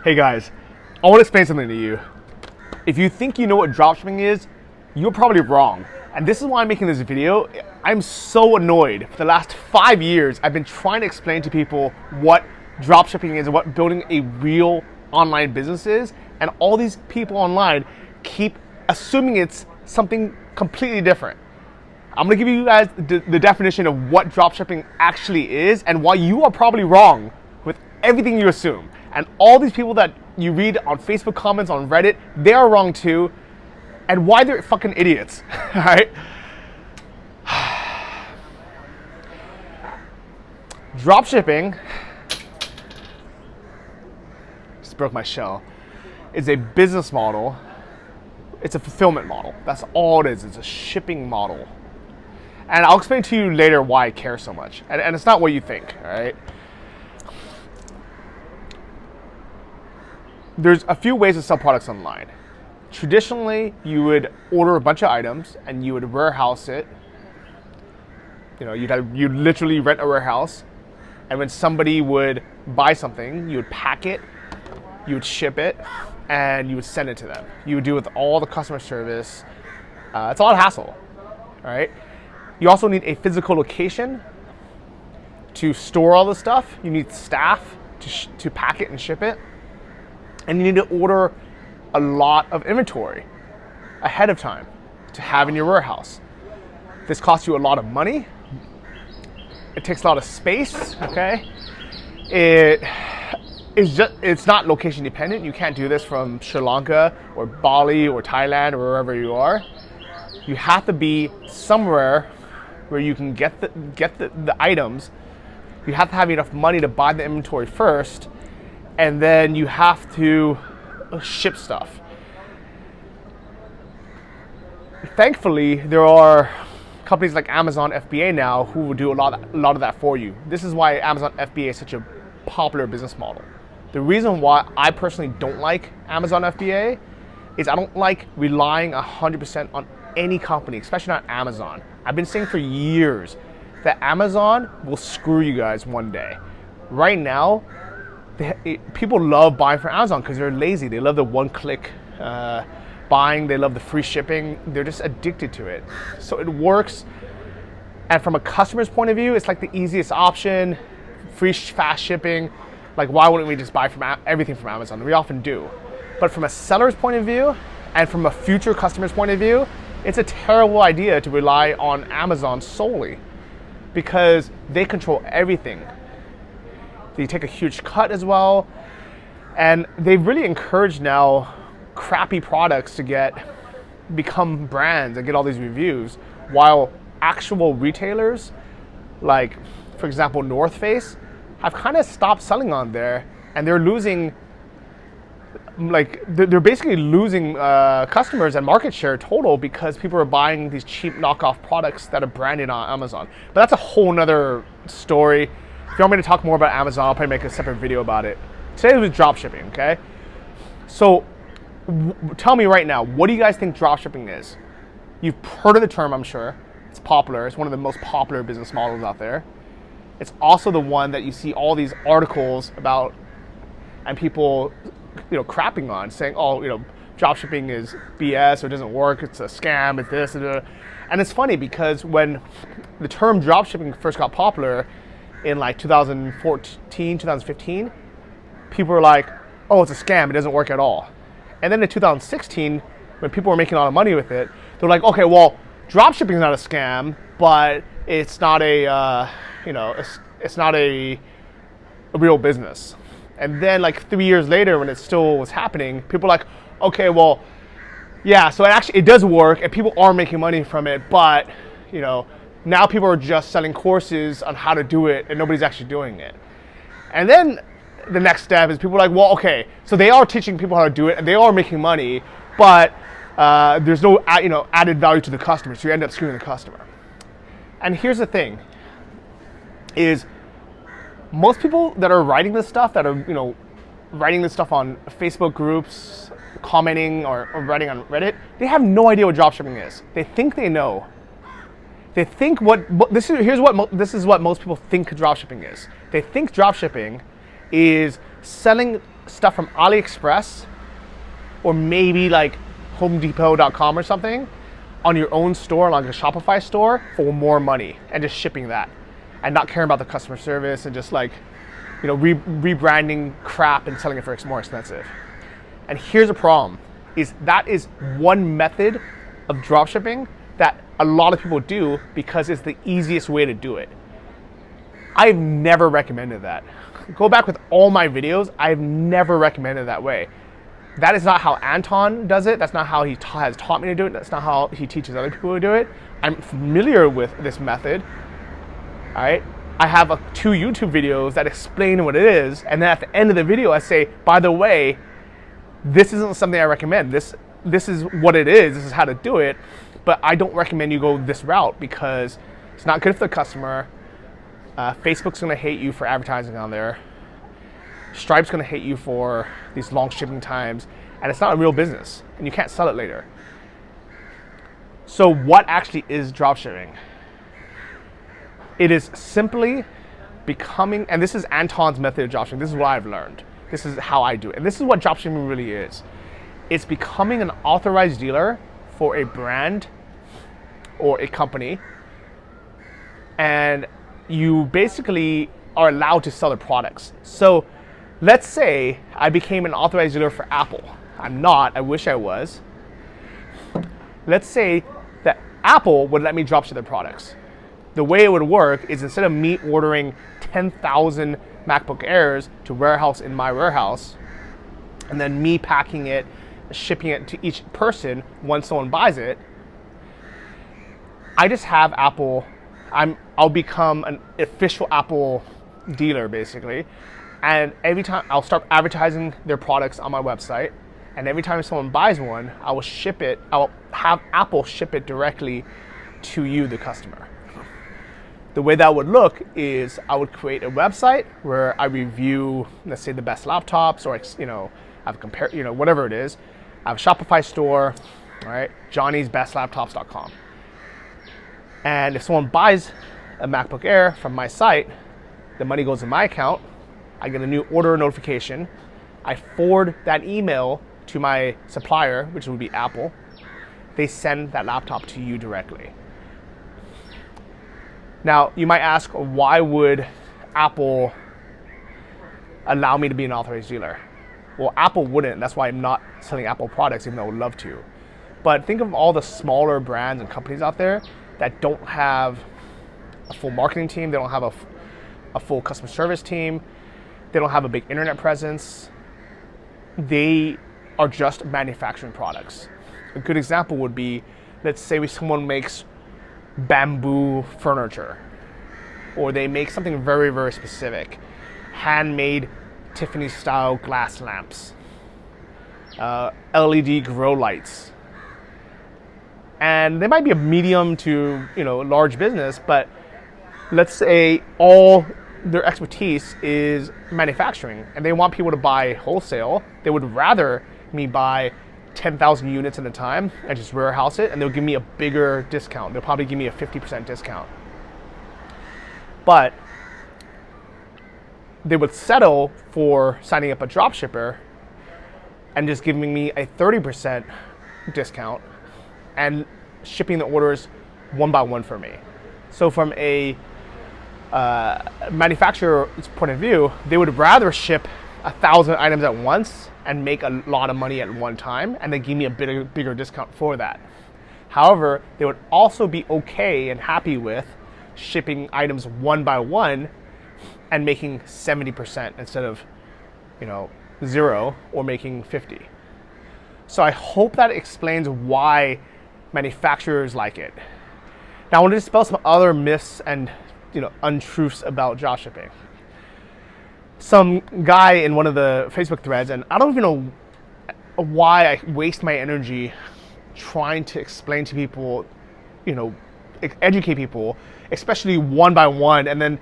Hey guys, I want to explain something to you. If you think you know what dropshipping is, you're probably wrong. And this is why I'm making this video. I'm so annoyed. For the last 5 years, I've been trying to explain to people what dropshipping is and what building a real online business is. And all these people online keep assuming it's something completely different. I'm gonna give you guys the definition of what dropshipping actually is and why you are probably wrong with everything you assume. And all these people that you read on Facebook comments, on Reddit, they are wrong too. And why they're fucking idiots, all right? Dropshipping, just broke my shell, is a business model. It's a fulfillment model. That's all it is. It's a shipping model. And I'll explain to you later why I care so much. And it's not what you think, all right? There's a few ways to sell products online. Traditionally, you would order a bunch of items and you would warehouse it. You know, you'd literally rent a warehouse, and when somebody would buy something, you would pack it, you would ship it, and you would send it to them. You would do it with all the customer service. It's a lot of hassle, all right? You also need a physical location to store all the stuff. You need staff to pack it and ship it. And you need to order a lot of inventory ahead of time to have in your warehouse. This costs you a lot of money. It takes a lot of space, okay? It's not location dependent. You can't do this from Sri Lanka or Bali or Thailand or wherever you are. You have to be somewhere where you can get the items. You have to have enough money to buy the inventory first, and then you have to ship stuff. Thankfully, there are companies like Amazon FBA now who will do a lot of that for you. This is why Amazon FBA is such a popular business model. The reason why I personally don't like Amazon FBA is I don't like relying 100% on any company, especially not Amazon. I've been saying for years that Amazon will screw you guys one day. Right now, people love buying from Amazon because they're lazy. They love the one-click buying. They love the free shipping. They're just addicted to it. So it works. And from a customer's point of view, it's like the easiest option, free, fast shipping. Like, why wouldn't we just buy everything from Amazon? We often do. But from a seller's point of view and from a future customer's point of view, it's a terrible idea to rely on Amazon solely because they control everything. They take a huge cut as well. And they've really encouraged now crappy products to become brands and get all these reviews, while actual retailers, like, for example, North Face, have kind of stopped selling on there, and they're losing, they're basically losing customers and market share total because people are buying these cheap knockoff products that are branded on Amazon. But that's a whole nother story. If you want me to talk more about Amazon, I'll probably make a separate video about it. Today was dropshipping, okay? So tell me right now, what do you guys think dropshipping is? You've heard of the term, I'm sure. It's popular. It's one of the most popular business models out there. It's also the one that you see all these articles about and people, crapping on, saying, oh, dropshipping is BS or doesn't work, it's a scam, it's this, and it's funny because when the term dropshipping first got popular in like 2014, 2015, people were like, oh, it's a scam, it doesn't work at all. And then in 2016, when people were making a lot of money with it, they're like, okay, well, dropshipping is not a scam, but it's not it's not a real business. And then like 3 years later, when it still was happening, people were like, okay, well, yeah, so it does work and people are making money from it, but now people are just selling courses on how to do it and nobody's actually doing it. And then the next step is people are like, well, okay, so they are teaching people how to do it and they are making money, but there's no added value to the customer, so you end up screwing the customer. And here's the thing, is most people that are writing this stuff, that are writing this stuff on Facebook groups, commenting or writing on Reddit, they have no idea what dropshipping is. They think they know. They think this is what most people think dropshipping is. They think dropshipping is selling stuff from AliExpress or maybe like HomeDepot.com or something on your own store, like a Shopify store, for more money and just shipping that and not caring about the customer service and just like, rebranding crap and selling it for more expensive. And here's the problem, is that is one method of dropshipping that a lot of people do because it's the easiest way to do it. I've never recommended that. Go back with all my videos, I've never recommended that way. That is not how Anton does it. That's not how he has taught me to do it. That's not how he teaches other people to do it. I'm familiar with this method, all right? I have 2 YouTube videos that explain what it is, and then at the end of the video, I say, by the way, this isn't something I recommend. This is what it is. This is how to do it, but I don't recommend you go this route because it's not good for the customer. Facebook's gonna hate you for advertising on there. Stripe's gonna hate you for these long shipping times, and it's not a real business, and you can't sell it later. So what actually is dropshipping? It is simply becoming, and this is Anton's method of dropshipping, this is what I've learned. This is how I do it, and this is what dropshipping really is. It's becoming an authorized dealer for a brand or a company, and you basically are allowed to sell their products. So let's say I became an authorized dealer for Apple. I'm not, I wish I was. Let's say that Apple would let me dropship their products. The way it would work is instead of me ordering 10,000 MacBook Airs to warehouse in my warehouse, and then me packing it, shipping it to each person once someone buys it, I just have Apple, I'll become an official Apple dealer basically, and every time I'll start advertising their products on my website, and every time someone buys one, I will have Apple ship it directly to you, the customer. The way that would look is I would create a website where I review, let's say, the best laptops, or I've compared, whatever it is. I have a Shopify store, all right, johnnysbestlaptops.com. And if someone buys a MacBook Air from my site, the money goes in my account. I get a new order notification. I forward that email to my supplier, which would be Apple. They send that laptop to you directly. Now, you might ask, why would Apple allow me to be an authorized dealer? Well, Apple wouldn't. That's why I'm not selling Apple products, even though I would love to. But think of all the smaller brands and companies out there that don't have a full marketing team. They don't have a full customer service team. They don't have a big internet presence. They are just manufacturing products. A good example would be, let's say someone makes bamboo furniture, or they make something very, very specific, handmade Tiffany style glass lamps, LED grow lights, and they might be a medium to large business, but let's say all their expertise is manufacturing and they want people to buy wholesale. They would rather me buy 10,000 units at a time and just warehouse it, and they'll give me a bigger discount. They'll probably give me a 50% discount. But they would settle for signing up a dropshipper and just giving me a 30% discount and shipping the orders one by one for me. So from a manufacturer's point of view, they would rather ship 1,000 items at once and make a lot of money at one time, and they give me a bigger discount for that. However, they would also be okay and happy with shipping items one by one and making 70% instead of 0, or making 50. So I hope that explains why manufacturers like it. Now I want to dispel some other myths and untruths about dropshipping. Some guy in one of the Facebook threads, and I don't even know why I waste my energy trying to explain to people, educate people, especially one by one, and then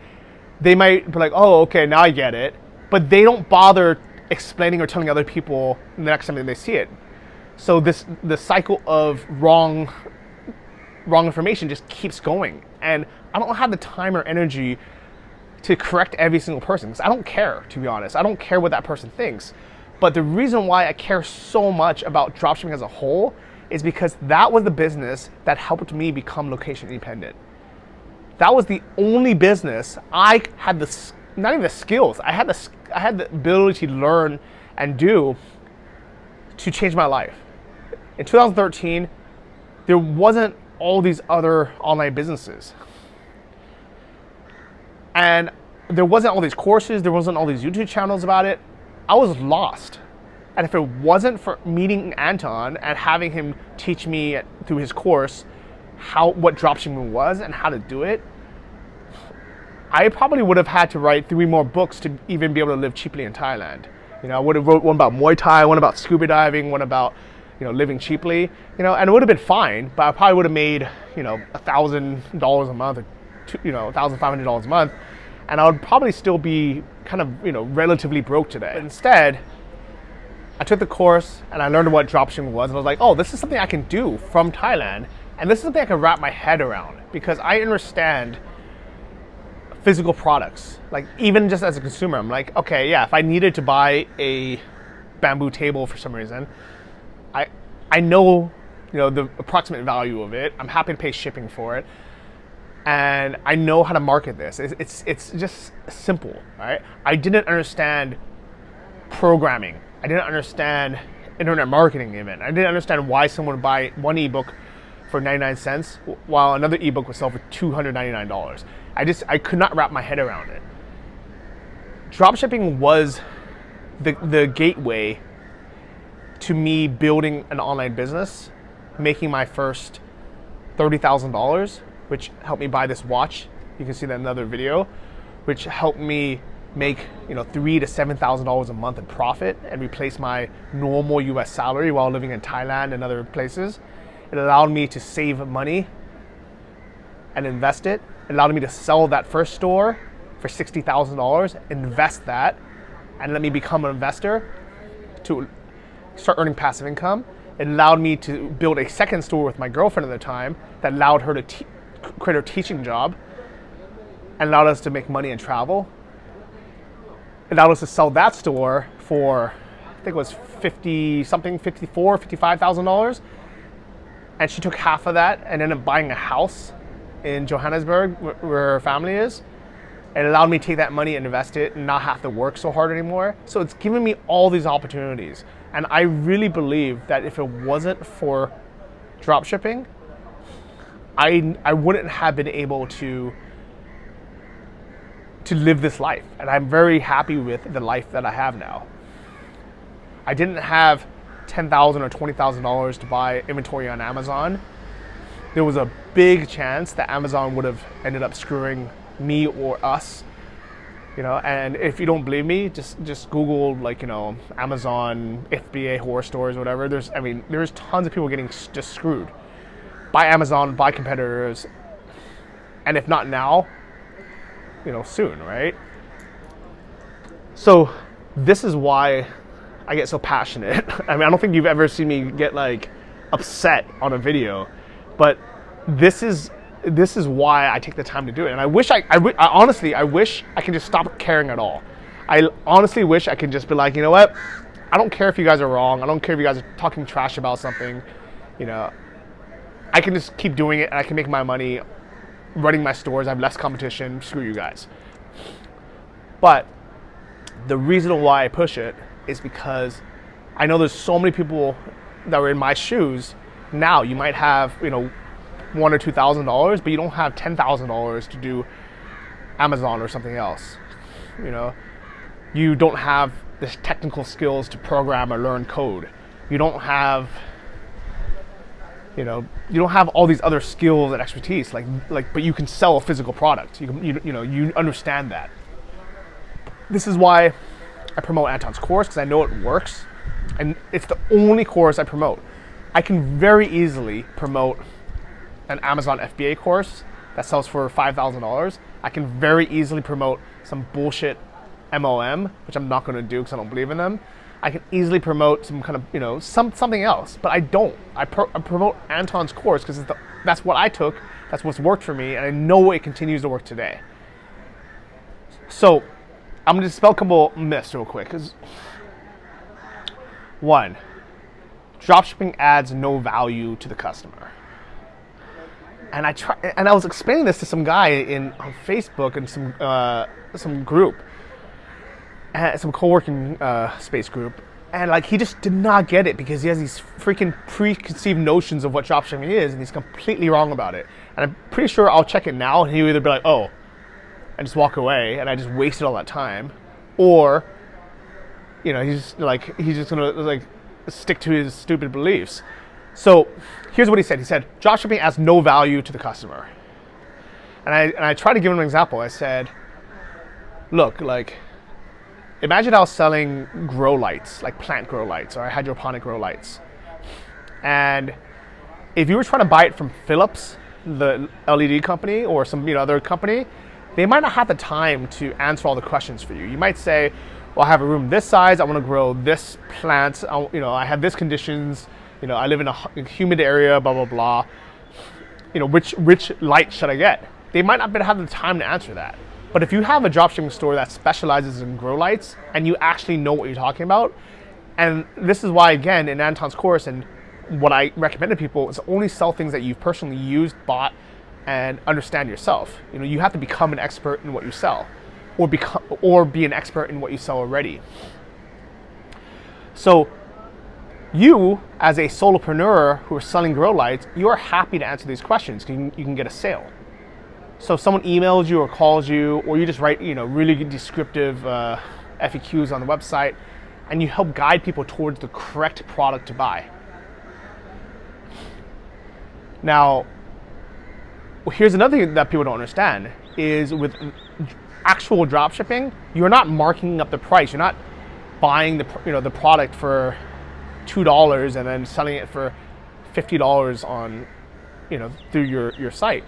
they might be like, oh, okay, now I get it, but they don't bother explaining or telling other people the next time that they see it. So the cycle of wrong information just keeps going, and I don't have the time or energy to correct every single person, because I don't care, to be honest. I don't care what that person thinks. But the reason why I care so much about dropshipping as a whole is because that was the business that helped me become location independent. That was the only business I had not even the skills. I had the ability to learn and do to change my life. In 2013, there wasn't all these other online businesses. And there wasn't all these courses, there wasn't all these YouTube channels about it. I was lost. And if it wasn't for meeting Anton and having him teach me through his course what dropshipping was and how to do it, I probably would have had to write 3 more books to even be able to live cheaply in Thailand. I would have wrote one about Muay Thai, one about scuba diving, one about living cheaply, and it would have been fine, but I probably would have made, $1,000 a month, or $1,500 a month, and I would probably still be kind of, relatively broke today. But instead, I took the course and I learned what dropshipping was, and I was like, oh, this is something I can do from Thailand, and this is something I can wrap my head around, because I understand physical products. Like, even just as a consumer, I'm like, okay, yeah, if I needed to buy a bamboo table for some reason, I know, the approximate value of it. I'm happy to pay shipping for it, and I know how to market this. It's just simple, right? I didn't understand programming. I didn't understand internet marketing even. I didn't understand why someone would buy one ebook for 99 cents while another ebook would sell for $299. I could not wrap my head around it. Dropshipping was the gateway to me building an online business, making my first $30,000, which helped me buy this watch. You can see that in another video, which helped me make $3,000 to $7,000 a month in profit and replace my normal US salary while living in Thailand and other places. It allowed me to save money and invest it. It allowed me to sell that first store for $60,000, invest that, and let me become an investor to start earning passive income. It allowed me to build a second store with my girlfriend at the time that allowed her to create her teaching job and allowed us to make money and travel. It allowed us to sell that store for, I think it was $55,000. And she took half of that and ended up buying a house in Johannesburg where her family is. It allowed me to take that money and invest it and not have to work so hard anymore. So it's given me all these opportunities. And I really believe that if it wasn't for dropshipping, I wouldn't have been able to live this life. And I'm very happy with the life that I have now. I didn't have $10,000 or $20,000 to buy inventory on Amazon. There was a big chance that Amazon would have ended up screwing me or us, and if you don't believe me, just Google Amazon FBA horror stories or whatever. There's tons of people getting just screwed by Amazon, by competitors, and if not now, soon, right? So this is why I get so passionate. I don't think you've ever seen me get upset on a video, but this is why I take the time to do it. And I wish I honestly wish I can just stop caring at all. I honestly wish I could just be like, you know what? I don't care if you guys are wrong. I don't care if you guys are talking trash about something. I can just keep doing it and I can make my money running my stores. I have less competition. Screw you guys. But the reason why I push it is because I know there's so many people that are in my shoes. Now you might have, $1,000 or $2,000, but you don't have $10,000 to do Amazon or something else. You don't have the technical skills to program or learn code. You don't have, you don't have all these other skills and expertise. But you can sell a physical product. You understand that. This is why I promote Anton's course, because I know it works, and it's the only course I promote. I can very easily promote an Amazon FBA course that sells for $5,000. I can very easily promote some bullshit MLM, which I'm not going to do because I don't believe in them. I can easily promote some kind of, something else, but I don't. I promote Anton's course because that's what I took, that's what's worked for me, and I know it continues to work today. So I'm gonna dispel a couple myths real quick. One, dropshipping adds no value to the customer. And I was explaining this to some guy on Facebook in some group, some co-working space group, and like he just did not get it because he has these freaking preconceived notions of what dropshipping is, and he's completely wrong about it. And I'm pretty sure I'll check it now, and he'll either be like, "Oh," and just walk away, and I just wasted all that time, or he's just gonna like stick to his stupid beliefs. So here's what he said. He said, dropshipping adds no value to the customer. And I tried to give him an example. I said, look, like, imagine I was selling grow lights, like plant grow lights or hydroponic grow lights. And if you were trying to buy it from Philips, the LED company, or some other company, they might not have the time to answer all the questions for you. You might say, well, I have a room this size. I want to grow this plant. I have this conditions. I live in a humid area, blah, blah, blah. Which light should I get? They might not have the time to answer that. But if you have a dropshipping store that specializes in grow lights and you actually know what you're talking about, and this is why, again, in Anton's course, and what I recommend to people is only sell things that you've personally used, bought, and understand yourself. You have to become an expert in what you sell, or be an expert in what you sell already. So you, as a solopreneur who are selling grow lights, you are happy to answer these questions. You can get a sale. So if someone emails you or calls you, or you just write, really good descriptive FAQs on the website, and you help guide people towards the correct product to buy. Now, here's another thing that people don't understand is with actual dropshipping, you're not marking up the price. You're not buying the product for $2 and then selling it for $50 on, through your site.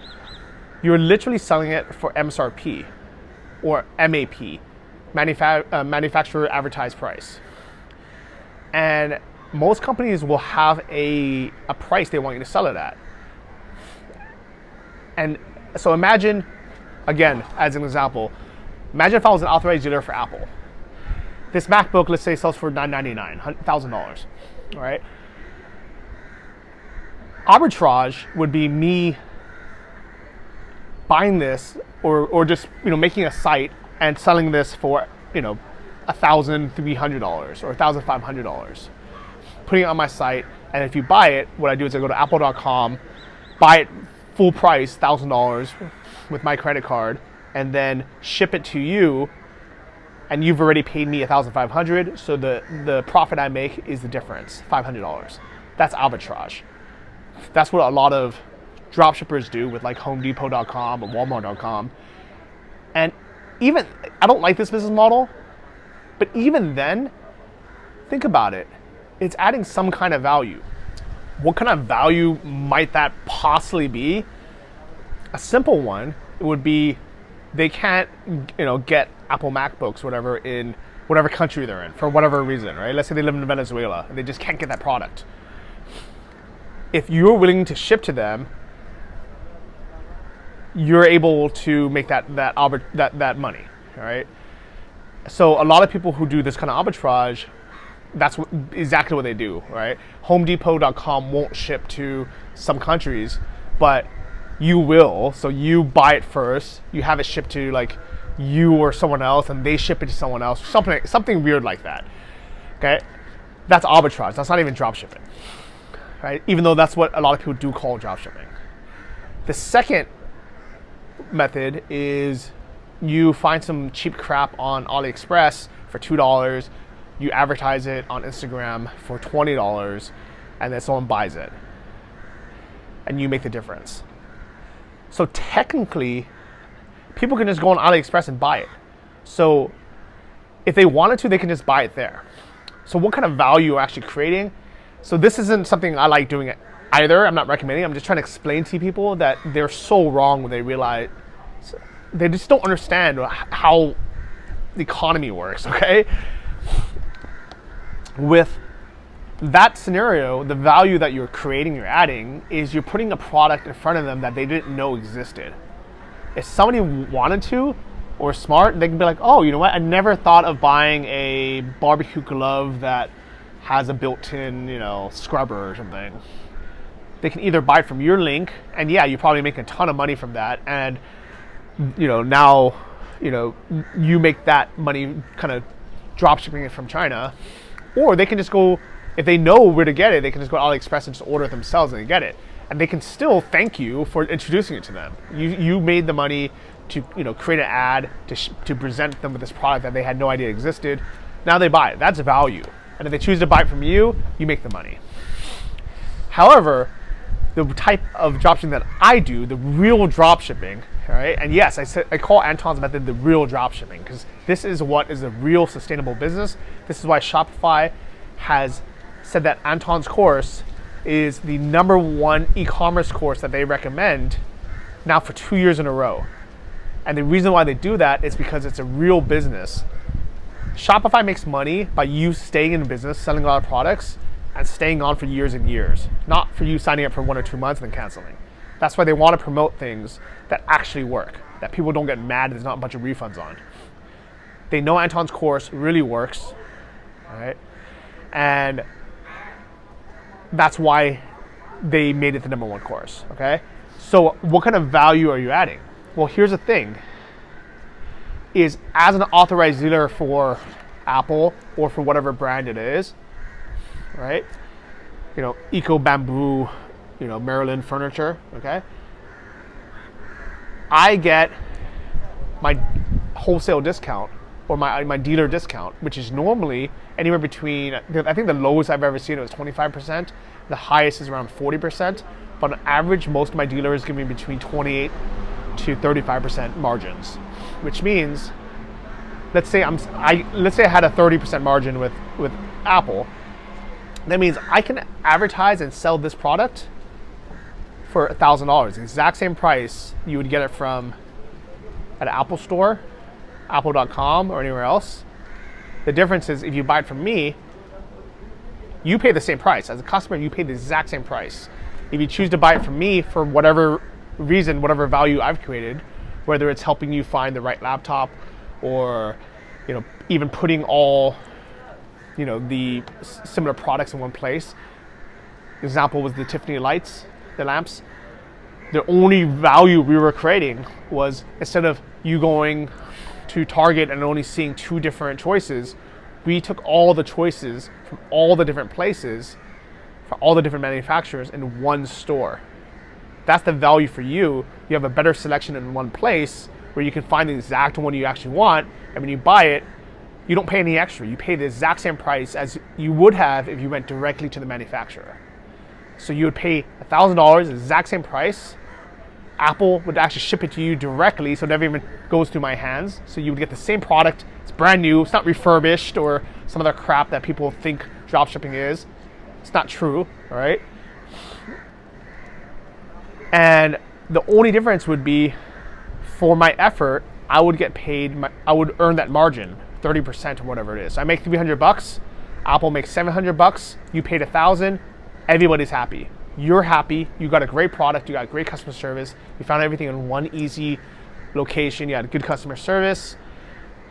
You're literally selling it for MSRP or MAP, manufacturer advertised price. And most companies will have a price they want you to sell it at. And so imagine, again, as an example, imagine if I was an authorized dealer for Apple. This MacBook, let's say, sells for $999, $1,000, all right? Arbitrage would be me buying this or just, making a site and selling this for, $1,300 or $1,500. Putting it on my site, and if you buy it, what I do is I go to apple.com, buy it full price, $1,000 with my credit card, and then ship it to you, and you've already paid me $1,500, so the profit I make is the difference, $500. That's arbitrage. That's what a lot of dropshippers do with like HomeDepot.com or Walmart.com. And even, I don't like this business model, but even then, think about it. It's adding some kind of value. What kind of value might that possibly be? A simple one would be they can't, get Apple MacBooks, whatever, in whatever country they're in for whatever reason, right? Let's say they live in Venezuela and they just can't get that product. If you're willing to ship to them, you're able to make that money, all right? So a lot of people who do this kind of arbitrage, that's exactly what they do, right? HomeDepot.com won't ship to some countries, but you will. So you buy it first, you have it shipped to like you or someone else, and they ship it to someone else, something weird like that. Okay, that's arbitrage. That's not even drop shipping, right? Even though that's what a lot of people do call drop shipping. The second method is you find some cheap crap on AliExpress for $2, you advertise it on Instagram for $20, and then someone buys it, and you make the difference. So technically, people can just go on AliExpress and buy it. So if they wanted to, they can just buy it there. So what kind of value you're actually creating? So this isn't something I like doing either. I'm not recommending. I'm just trying to explain to people that they're so wrong when they realize they just don't understand how the economy works, okay? With that scenario, the value that you're creating, you're adding, is you're putting a product in front of them that they didn't know existed. If somebody wanted to, or smart, they can be like, oh, you know what? I never thought of buying a barbecue glove that has a built-in, scrubber or something. They can either buy it from your link, and yeah, you probably make a ton of money from that, and now, you make that money kind of drop shipping it from China, or they can just go, if they know where to get it, they can just go to AliExpress and just order it themselves and they get it. And they can still thank you for introducing it to them. You made the money to create an ad to present them with this product that they had no idea existed. Now they buy it. That's value. And if they choose to buy it from you, you make the money. However, the type of dropshipping that I do, the real dropshipping, right? And yes, I call Anton's method the real dropshipping because this is what is a real sustainable business. This is why Shopify has said that Anton's course is the #1 e-commerce course that they recommend now for 2 years in a row. And the reason why they do that is because it's a real business. Shopify makes money by you staying in business, selling a lot of products, and staying on for years and years, not for you signing up for 1 or 2 months and then canceling. That's why they want to promote things that actually work, that people don't get mad there's not a bunch of refunds on. They know Anton's course really works, right? And that's why they made it the #1 course, okay? So what kind of value are you adding? Well, here's the thing, is as an authorized dealer for Apple or for whatever brand it is, right? Eco Bamboo, Maryland furniture, okay? I get my wholesale discount or my dealer discount, which is normally anywhere between, I think the lowest I've ever seen it was 25%. The highest is around 40%. But on average, most of my dealers give me between 28 to 35% margins, which means, let's say I had a 30% margin with Apple. That means I can advertise and sell this product for $1,000, the exact same price you would get it from at an Apple store, apple.com, or anywhere else. The difference is if you buy it from me, you pay the same price. As a customer, you pay the exact same price. If you choose to buy it from me for whatever reason, whatever value I've created, whether it's helping you find the right laptop or even putting all the similar products in one place. Example was the Tiffany lights, the lamps. The only value we were creating was, instead of you going to Target and only seeing 2 different choices, we took all the choices from all the different places, for all the different manufacturers in one store. That's the value for you. You have a better selection in one place where you can find the exact one you actually want, and when you buy it, you don't pay any extra. You pay the exact same price as you would have if you went directly to the manufacturer. So you would pay $1,000, the exact same price. Apple would actually ship it to you directly, so it never even goes through my hands. So you would get the same product. It's brand new. It's not refurbished or some other crap that people think dropshipping is. It's not true, all right? And the only difference would be, for my effort, I would get paid, I would earn that margin, 30% or whatever it is. So I make $300, Apple makes $700, you paid $1,000, everybody's happy. You're happy, you got a great product, you got great customer service, you found everything in one easy location, you had good customer service.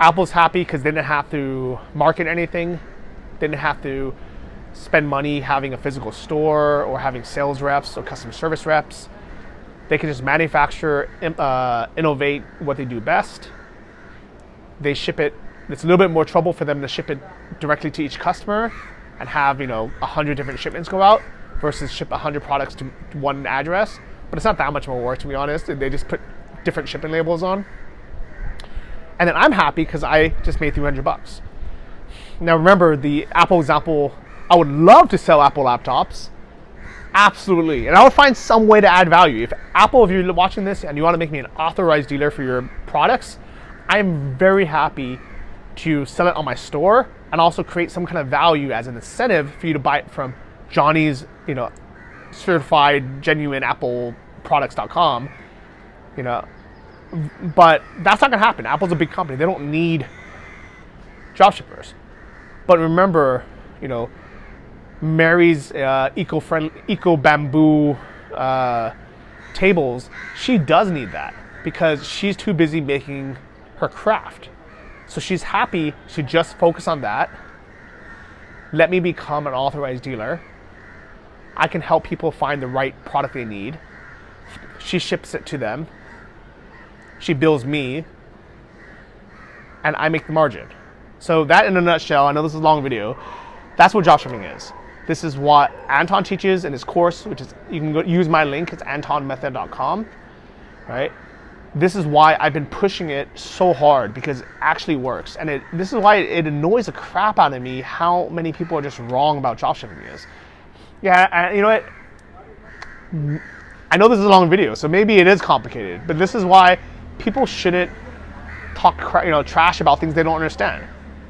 Apple's happy because they didn't have to market anything, they didn't have to spend money having a physical store or having sales reps or customer service reps. They can just manufacture, innovate what they do best. They ship it. It's a little bit more trouble for them to ship it directly to each customer and have 100 different shipments go out versus ship 100 products to one address. But it's not that much more work, to be honest. They just put different shipping labels on. And then I'm happy because I just made $300. Now remember the Apple example. I would love to sell Apple laptops. Absolutely. And I would find some way to add value. If Apple, if you're watching this and you want to make me an authorized dealer for your products, I'm very happy to sell it on my store and also create some kind of value as an incentive for you to buy it from Johnny's, certified genuine Apple products.com, but that's not going to happen. Apple's a big company. They don't need dropshippers. But remember, Mary's eco bamboo tables, she does need that because she's too busy making her craft. So she's happy to just focus on that. Let me become an authorized dealer. I can help people find the right product they need. She ships it to them. She bills me. And I make the margin. So that in a nutshell, I know this is a long video, that's what dropshipping is. This is what Anton teaches in his course, which is, you can go use my link, it's antonmethod.com, right? This is why I've been pushing it so hard, because it actually works. And this is why it annoys the crap out of me how many people are just wrong about dropshipping is. Yeah, and you know what? I know this is a long video, so maybe it is complicated, but this is why people shouldn't talk trash about things they don't understand.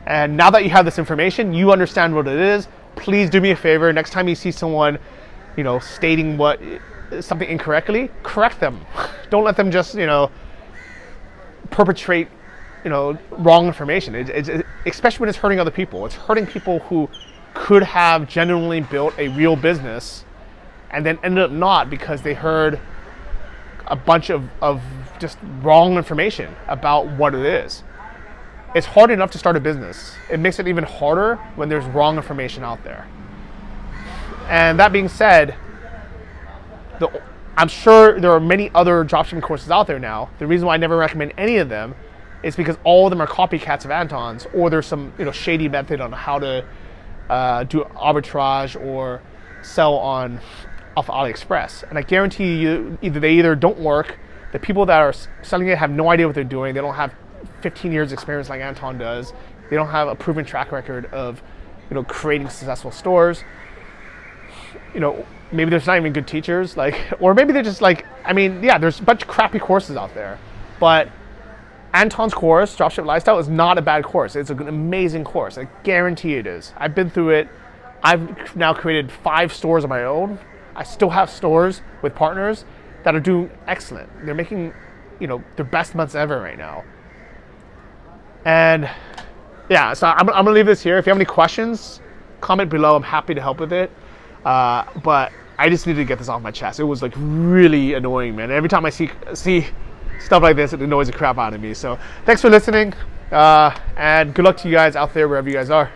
And now that you have this information, you understand what it is. Please do me a favor. Next time you see someone, stating something incorrectly, correct them. Don't let them just, perpetrate, wrong information. Especially when it's hurting other people. It's hurting people who could have genuinely built a real business and then ended up not because they heard a bunch of just wrong information about what it is. It's hard enough to start a business. It makes it even harder when there's wrong information out there. And that being said, I'm sure there are many other dropshipping courses out there now. The reason why I never recommend any of them is because all of them are copycats of Anton's, or there's some shady method on how to do arbitrage or sell off AliExpress. And I guarantee you, they either don't work, the people that are selling it have no idea what they're doing, they don't have 15 years experience like Anton does, they don't have a proven track record of creating successful stores. Maybe there's not even good teachers, or maybe they're just there's a bunch of crappy courses out there. But Anton's course, Dropship Lifestyle, is not a bad course. It's an amazing course. I guarantee it is. I've been through it. I've now created 5 stores of my own. I still have stores with partners that are doing excellent. They're making, their best months ever right now. And yeah, so I'm gonna leave this here. If you have any questions, comment below. I'm happy to help with it. But I just needed to get this off my chest. It was really annoying, man. Every time I see stuff like this, it annoys the crap out of me. So thanks for listening, and good luck to you guys out there wherever you guys are.